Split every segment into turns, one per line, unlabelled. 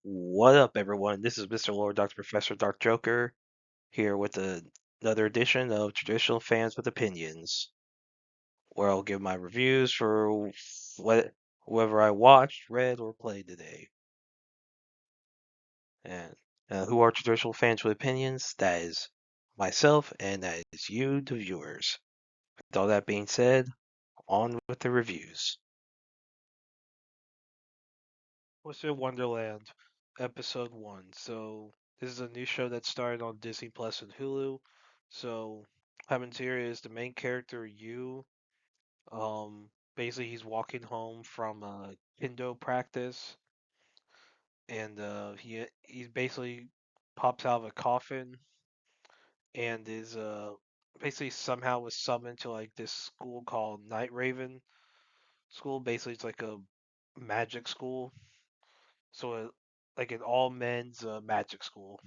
What up, everyone? This is Mr. Lord, Dr. Professor, Dark Joker, here with another edition of Traditional Fans with Opinions, where I'll give my reviews for whoever I watched, read, or played today. And who are Traditional Fans with Opinions? That is myself, and that is you, the viewers. With all that being said, on with the reviews. What's in Wonderland, Episode 1. So, this is a new show that started on Disney Plus and Hulu. So, what happens here is the main character, Yu, basically he's walking home from a kendo practice, and he basically pops out of a coffin and is basically somehow was summoned to like this school called Night Raven School. Basically, it's like a magic school. So, like an all men's magic school.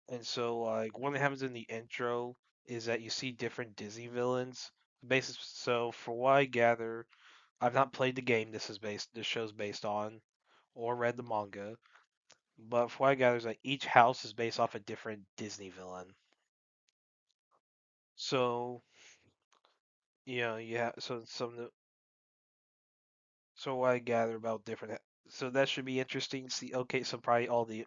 And so, like, what happens in the intro is that you see different Disney villains. So, for what I gather, I've not played the game this show's based on, or read the manga. But for what I gather, is that each house is based off a different Disney villain. So, you have so what I gather about so that should be interesting. See, okay, so probably all the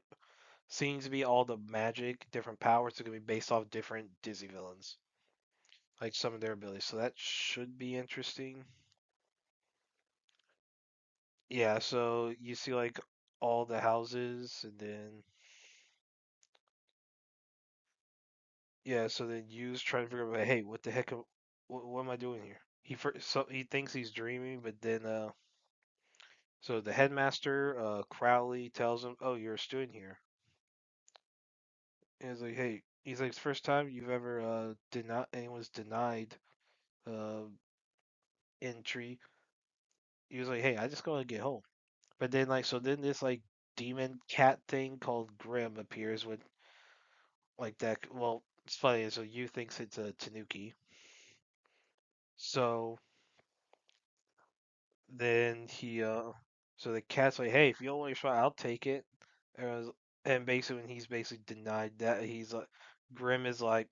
seems to be all the magic, different powers are gonna be based off different Disney villains, like some of their abilities. So that should be interesting. Yeah, so you see like all the houses, and then yeah, so then Yu's trying to figure out, hey, what the heck, what am I doing here? So he thinks he's dreaming, but then so the headmaster, Crowley, tells him, oh, you're a student here. And he's like, hey, he's like, it's the first time you've ever denied anyone's denied uh entry. He was like, hey, I just gotta get home. But then then this like demon cat thing called Grim appears with like that. Well, it's funny. So you thinks it's a Tanuki. So then so the cat's like, hey, if you don't want your shot, I'll take it. And basically, when he's basically denied that, he's like, Grim is like,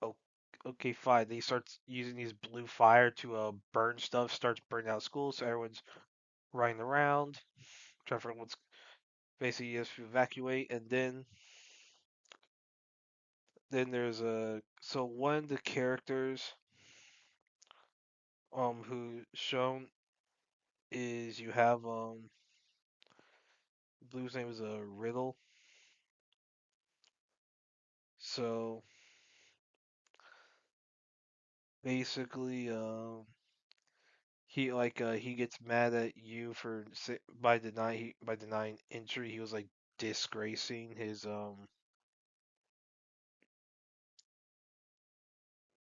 oh, okay, fine. Then he starts using his blue fire to burn stuff. Starts burning out school, so everyone's running around trying to figure out what's basically he has to evacuate, and then there's a so one of the characters who shown is you have Blue's name is a Riddle. So basically he gets mad at you for by denying entry. He was like disgracing his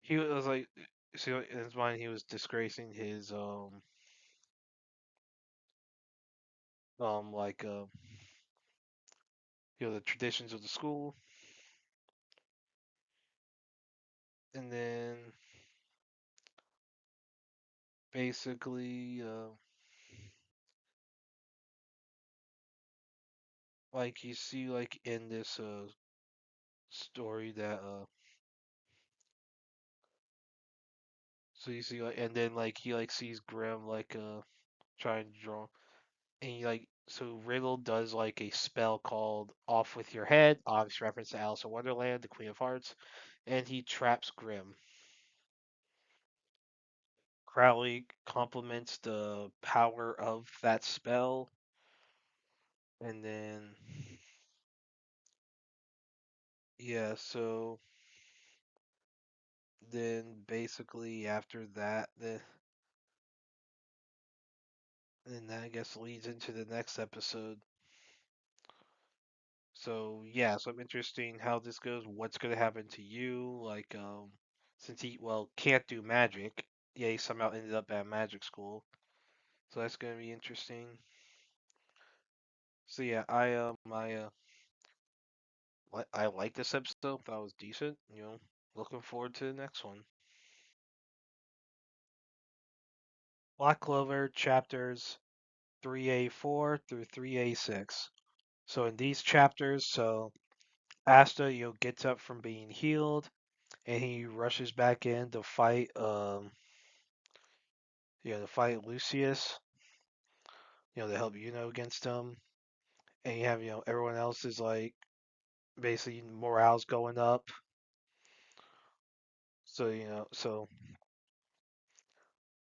he was like so in his mind he was disgracing his like the traditions of the school. And then basically like you see like in this story that so you see like and then like he like sees Grim like trying to draw, and he like so Riddle does like a spell called Off with Your Head, obvious reference to Alice in Wonderland, the Queen of Hearts, and he traps Grim. Crowley complements the power of that spell, and then yeah, so then basically after that, and that I guess leads into the next episode. So yeah, so I'm interested in how this goes. What's gonna happen to you? Like, since he can't do magic, yeah, he somehow ended up at magic school. So that's gonna be interesting. So yeah, I like this episode. Thought it was decent. Looking forward to the next one. Black Clover chapters 3A4 through 3A6. So in these chapters, so Asta, gets up from being healed, and he rushes back in to fight, to fight Lucius, to help against him. And you have, everyone else is like basically morale's going up. So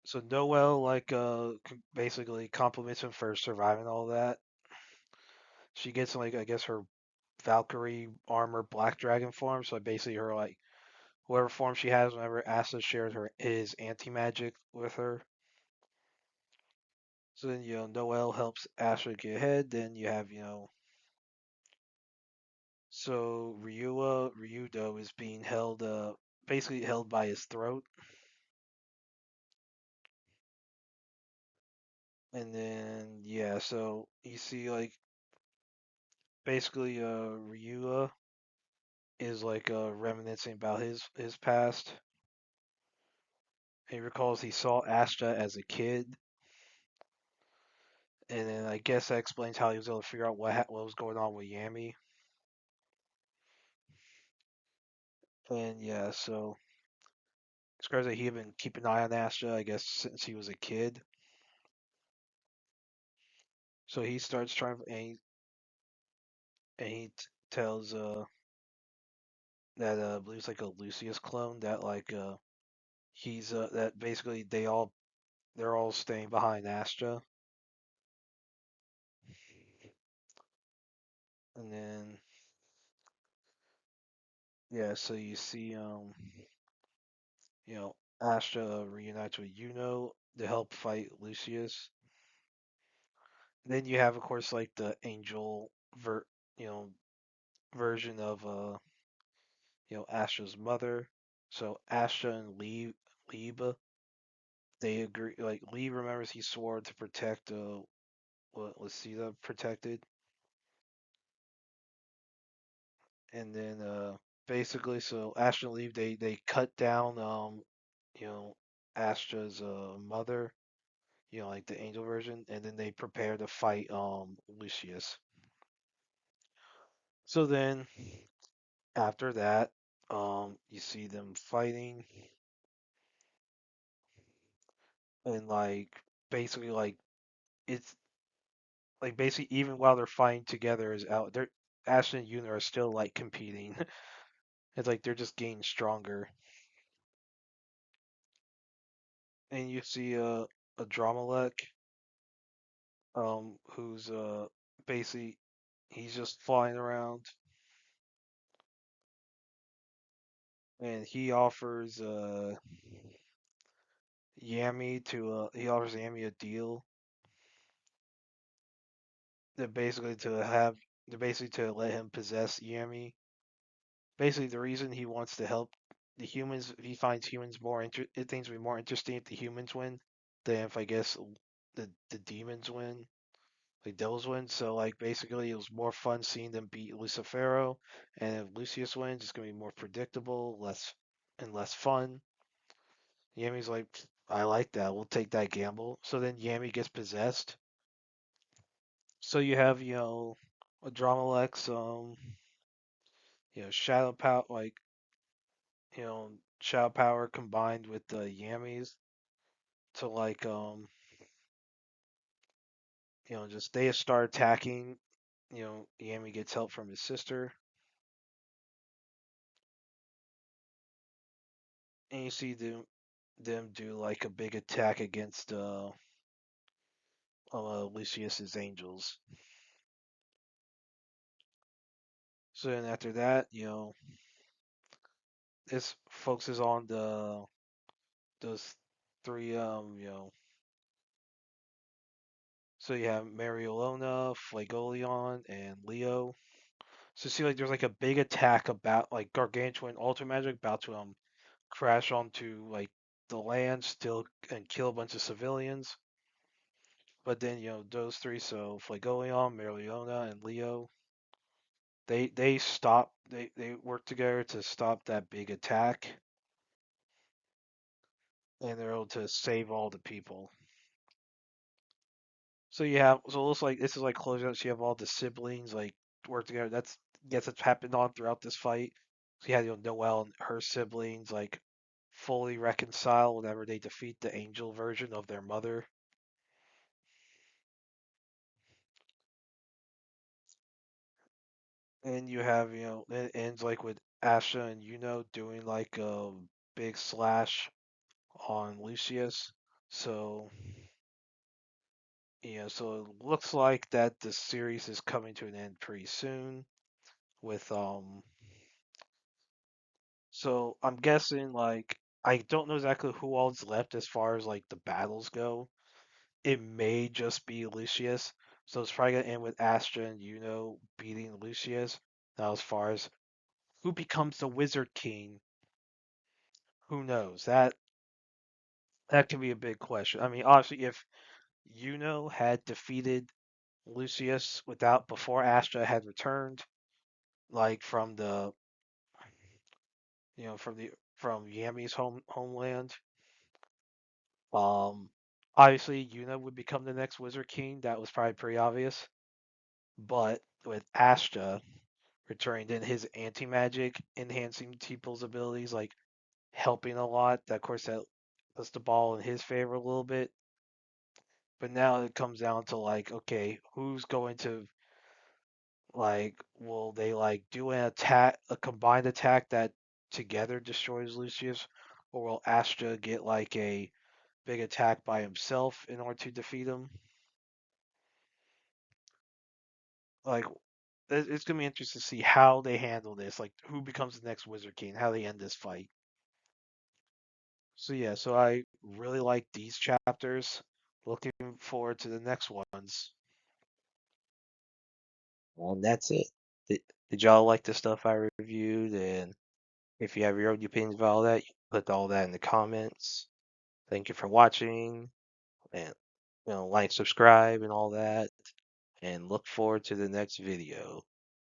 so Noelle like basically compliments him for surviving all that. She gets like I guess her Valkyrie armor Black Dragon form. So basically her like whatever form she has whenever Asta shared her his anti magic with her. So then Noelle helps Asher get ahead. Then you have so Ryudo is being held basically held by his throat. And then yeah, so you see like basically Ryua is like reminiscing about his past. He recalls he saw Asta as a kid, and then I guess that explains how he was able to figure out what was going on with Yami. And yeah, so describes that he had been keeping an eye on Asta, I guess, since he was a kid. So he starts trying, and he tells that I believe it's like a Lucius clone that like he's that basically they're all staying behind Asta. And then yeah, so you see Asta reunites with Yuno to help fight Lucius. Then you have of course like the angel you know version of Astra's mother. So Astra and Liba, they agree. Like Lee remembers he swore to protect what Lucida protected, and then basically so Astra and Lee they cut down you know Astra's mother, like the angel version, and then they prepare to fight Lucius. So then after that, you see them fighting, and like basically like it's like basically even while they're fighting together is out they're Ashton and Yuna are still like competing. It's like they're just getting stronger. And you see a Dramalek, who's basically he's just flying around, and he offers Yami a deal that basically to let him possess Yami. Basically the reason he wants to help the humans, he finds humans it things would be more interesting if the humans win than if I guess the demons win, like devils win. So like basically it was more fun seeing them beat Lucifero, and if Lucius wins, it's gonna be more predictable, less fun. Yami's like, I like that. We'll take that gamble. So then Yami gets possessed. So you have a Dramalex, Shadow Power, like Shadow Power combined with the Yamis to like just they start attacking. Yami gets help from his sister, and you see them do like a big attack against Lucius's angels. So then after that, this focuses on those three so you have Mariolona, Flagolion, and Leo. So see like there's like a big attack about like Gargantuan Ultra Magic about to crash onto like the land still and kill a bunch of civilians. But then those three, so Flagolion, Merliona, and Leo, they stop. They work together to stop that big attack, and they're able to save all the people. So you have so it looks like this is like closing out. So you have all the siblings like work together. That's Guess it's happened on throughout this fight. So you had Noelle and her siblings like fully reconcile whenever they defeat the angel version of their mother. And you have, it ends like with Asha and doing like a big slash on Lucius. So so it looks like that the series is coming to an end pretty soon with so I'm guessing like I don't know exactly who all's left as far as like the battles go. It may just be Lucius. So it's probably gonna end with Astra and beating Lucius. Now as far as who becomes the Wizard King, who knows? That can be a big question. I mean, obviously if had defeated Lucius without before Astra had returned, like from the from Yami's homeland, Um, obviously, Yuna would become the next Wizard King. That was probably pretty obvious. But with Asta returning, then his anti-magic enhancing people's abilities, like helping a lot. That, of course, that puts the ball in his favor a little bit. But now it comes down to like, okay, who's going to will they like do an attack, a combined attack that together destroys Lucius, or will Astra get like a big attack by himself in order to defeat him? Like it's gonna be interesting to see how they handle this, like who becomes the next Wizard King, how they end this fight. So yeah, so I really like these chapters. Looking forward to the next ones. Well, that's it. Did y'all like the stuff I reviewed? And if you have your own opinions about all that, you can put all that in the comments. Thank you for watching, and like, subscribe, and all that. And look forward to the next video.